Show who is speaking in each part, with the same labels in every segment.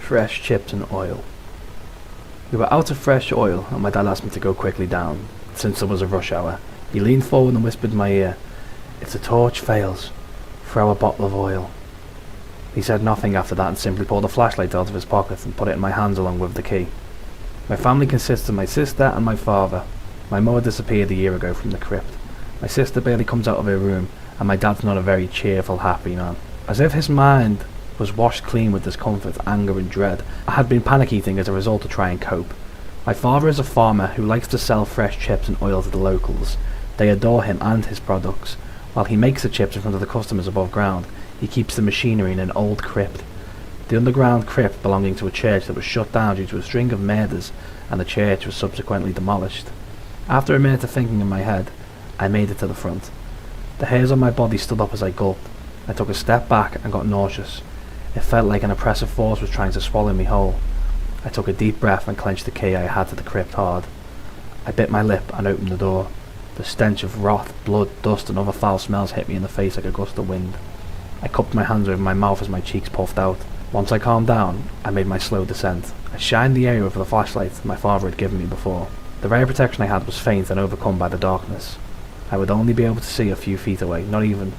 Speaker 1: Fresh chips and oil. We were out of fresh oil and my dad asked me to go quickly down, since there was a rush hour. He leaned forward and whispered in my ear, "If the torch fails, throw a bottle of oil." He said nothing after that and simply pulled a flashlight out of his pocket and put it in my hands along with the key. My family consists of my sister and my father. My mother disappeared a year ago from the crypt. My sister barely comes out of her room, and my dad's not a very cheerful, happy man. As if his mind was washed clean with discomfort, anger and dread, I had been panic eating as a result to try and cope. My father is a farmer who likes to sell fresh chips and oil to the locals. They adore him and his products. While he makes the chips in front of the customers above ground, he keeps the machinery in an old crypt. The underground crypt belonging to a church that was shut down due to a string of murders, and the church was subsequently demolished. After a minute of thinking in my head, I made it to the front. The hairs on my body stood up as I gulped. I took a step back and got nauseous. It felt like an oppressive force was trying to swallow me whole. I took a deep breath and clenched the key I had to the crypt hard. I bit my lip and opened the door. The stench of rot, blood, dust and other foul smells hit me in the face like a gust of wind. I cupped my hands over my mouth as my cheeks puffed out. Once I calmed down, I made my slow descent. I shined the area with the flashlight my father had given me before. The ray of protection I had was faint and overcome by the darkness. I would only be able to see a few feet away, not even.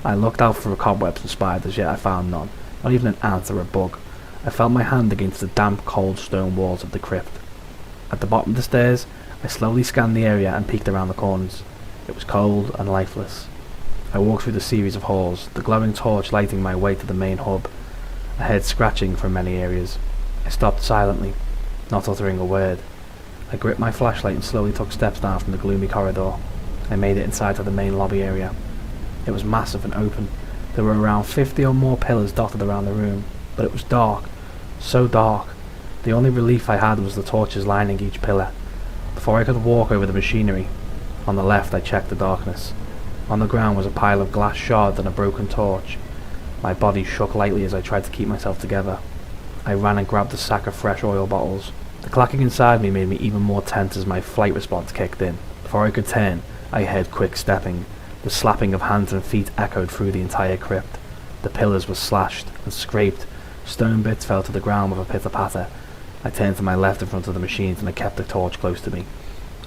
Speaker 1: I looked out for cobwebs and spiders, yet I found none, not even an ant or a bug. I felt my hand against the damp, cold stone walls of the crypt. At the bottom of the stairs, I slowly scanned the area and peeked around the corners. It was cold and lifeless. I walked through the series of halls, the glowing torch lighting my way to the main hub. I heard scratching from many areas. I stopped silently, not uttering a word. I gripped my flashlight and slowly took steps down from the gloomy corridor. I made it inside to the main lobby area. It was massive and open. There were around 50 or more pillars dotted around the room, but it was dark, so dark. The only relief I had was the torches lining each pillar. Before I could walk over the machinery, on the left I checked the darkness. On the ground was a pile of glass shards and a broken torch. My body shook lightly as I tried to keep myself together. I ran and grabbed a sack of fresh oil bottles. The clacking inside me made me even more tense as my flight response kicked in. Before I could turn, I heard quick stepping. The slapping of hands and feet echoed through the entire crypt. The pillars were slashed and scraped. Stone bits fell to the ground with a pitter-patter. I turned to my left in front of the machines and I kept the torch close to me.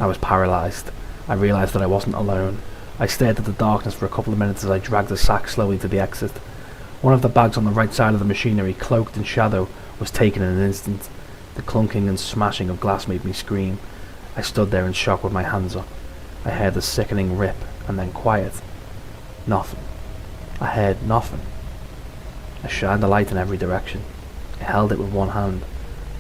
Speaker 1: I was paralysed. I realised that I wasn't alone. I stared at the darkness for a couple of minutes as I dragged the sack slowly to the exit. One of the bags on the right side of the machinery, cloaked in shadow, was taken in an instant. The clunking and smashing of glass made me scream. I stood there in shock with my hands up. I heard a sickening rip, and then quiet. Nothing. I heard nothing. I shined the light in every direction. I held it with one hand.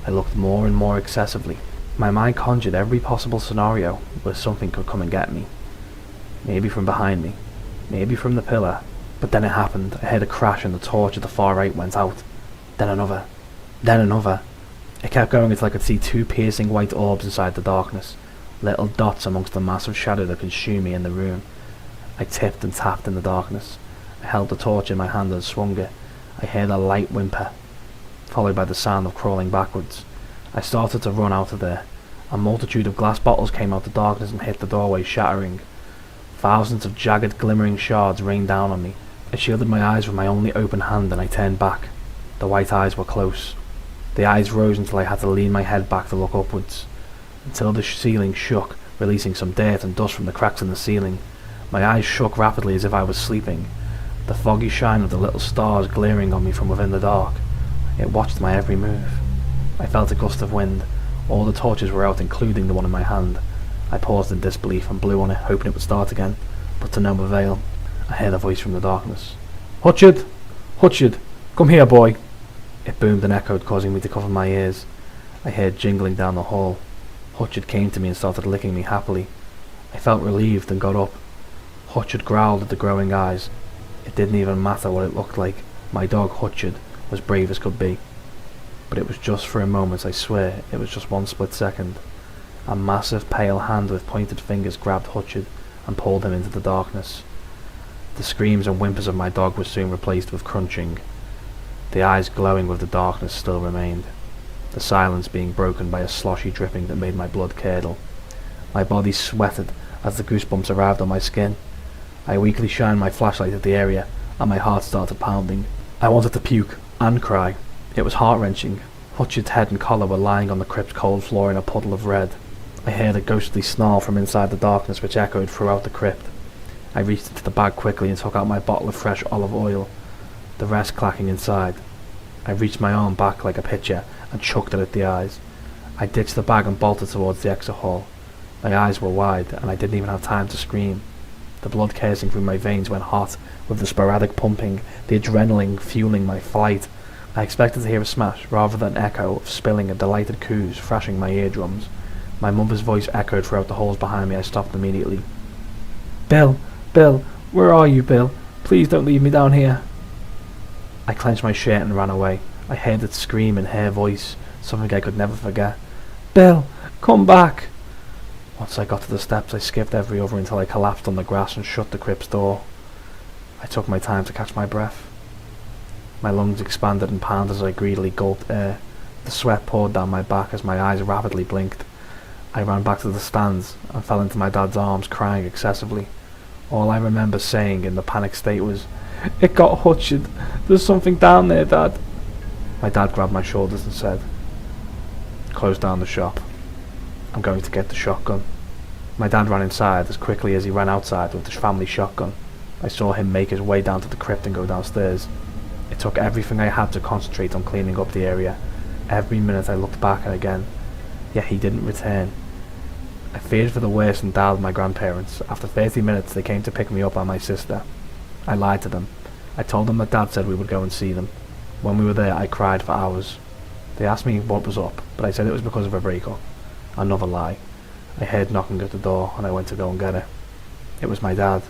Speaker 1: I looked more and more excessively. My mind conjured every possible scenario where something could come and get me. Maybe from behind me. Maybe from the pillar. But then it happened. I heard a crash and the torch at the far right went out. Then another. Then another. It kept going until I could see two piercing white orbs inside the darkness. Little dots amongst the massive shadow that consumed me in the room. I tipped and tapped in the darkness. I held the torch in my hand and swung it. I heard a light whimper, followed by the sound of crawling backwards. I started to run out of there. A multitude of glass bottles came out of the darkness and hit the doorway, shattering. Thousands of jagged, glimmering shards rained down on me. I shielded my eyes with my only open hand and I turned back. The white eyes were close. The eyes rose until I had to lean my head back to look upwards, until the ceiling shook, releasing some dirt and dust from the cracks in the ceiling. My eyes shook rapidly as if I was sleeping, the foggy shine of the little stars glaring on me from within the dark. It watched my every move. I felt a gust of wind. All the torches were out, including the one in my hand. I paused in disbelief and blew on it, hoping it would start again, but to no avail. I heard a voice from the darkness. "Hutchard! Hutchard! Come here, boy!" It boomed and echoed, causing me to cover my ears. I heard jingling down the hall. Hutchard came to me and started licking me happily. I felt relieved and got up. Hutchard growled at the growing eyes. It didn't even matter what it looked like. My dog, Hutchard, was brave as could be. But it was just for a moment, I swear. It was just one split second. A massive pale hand with pointed fingers grabbed Hutchard and pulled him into the darkness. The screams and whimpers of my dog were soon replaced with crunching. The eyes glowing with the darkness still remained, the silence being broken by a sloshy dripping that made my blood curdle. My body sweated as the goosebumps arrived on my skin. I weakly shined my flashlight at the area, and my heart started pounding. I wanted to puke and cry. It was heart-wrenching. Hutch's head and collar were lying on the crypt's cold floor in a puddle of red. I heard a ghostly snarl from inside the darkness which echoed throughout the crypt. I reached into the bag quickly and took out my bottle of fresh olive oil, the rest clacking inside. I reached my arm back like a pitcher and chucked it at the eyes. I ditched the bag and bolted towards the exit hall. My eyes were wide, and I didn't even have time to scream. The blood coursing through my veins went hot, with the sporadic pumping, the adrenaline fueling my flight. I expected to hear a smash, rather than an echo of spilling and delighted coos thrashing my eardrums. My mother's voice echoed throughout the halls behind me. I stopped immediately. "Bill! Bill! Where are you, Bill? Please don't leave me down here." I clenched my shirt and ran away. I heard it scream in her voice, something I could never forget. "Bill! Come back!" Once I got to the steps, I skipped every other until I collapsed on the grass and shut the crypt's door. I took my time to catch my breath. My lungs expanded and pounded as I greedily gulped air. The sweat poured down my back as my eyes rapidly blinked. I ran back to the stands and fell into my dad's arms, crying excessively. All I remember saying in the panicked state was, "It got Hutched. There's something down there, Dad." My dad grabbed my shoulders and said, "Close down the shop. I'm going to get the shotgun." My dad ran inside as quickly as he ran outside with the family shotgun. I saw him make his way down to the crypt and go downstairs. It took everything I had to concentrate on cleaning up the area. Every minute I looked back and again, yet he didn't return. I feared for the worst and dialed my grandparents. After 30 minutes they came to pick me up and my sister. I lied to them. I told them that Dad said we would go and see them. When we were there I cried for hours. They asked me what was up, but I said it was because of a break-up. Another lie. I heard knocking at the door and I went to go and get it. It was my dad.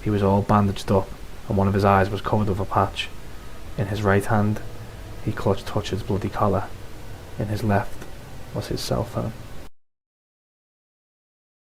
Speaker 1: He was all bandaged up and one of his eyes was covered with a patch. In his right hand he clutched Hutch's bloody collar. In his left was his cell phone.